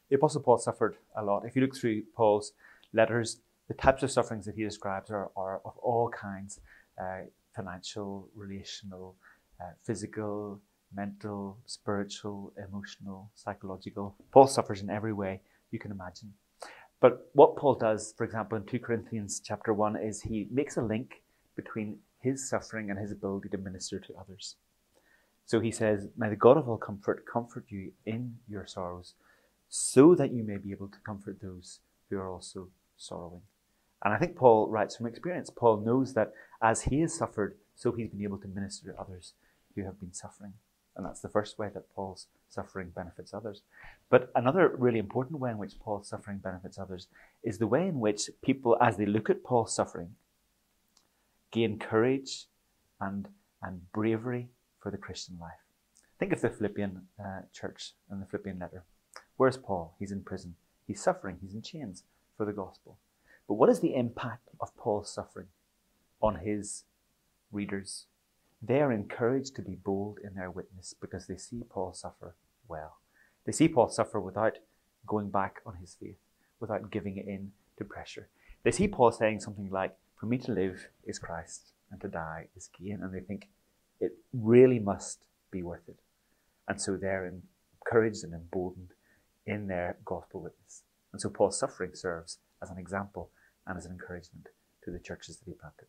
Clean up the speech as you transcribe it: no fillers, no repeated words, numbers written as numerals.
The Apostle Paul suffered a lot. If you look through Paul's letters, the types of sufferings that he describes are of all kinds, financial, relational, physical, mental, spiritual, emotional, psychological. Paul suffers in every way you can imagine. But what Paul does, for example, in 2 Corinthians chapter 1, is he makes a link between his suffering and his ability to minister to others. So he says, "May the God of all comfort comfort you in your sorrows, so that you may be able to comfort those who are also sorrowing." And I think Paul writes from experience. Paul knows that as he has suffered, so he's been able to minister to others who have been suffering. And that's the first way that Paul's suffering benefits others. But another really important way in which Paul's suffering benefits others is the way in which people, as they look at Paul's suffering, gain courage and bravery for the Christian life. Think of the Philippian church and the Philippian letter. Where's Paul? He's in prison. He's suffering. He's in chains for the gospel. But what is the impact of Paul's suffering on his readers? They are encouraged to be bold in their witness because they see Paul suffer well. They see Paul suffer without going back on his faith, without giving in to pressure. They see Paul saying something like, "For me to live is Christ, and to die is gain." And they think, it really must be worth it. And so they're encouraged and emboldened in their gospel witness. And so Paul's suffering serves as an example and as an encouragement to the churches that he planted.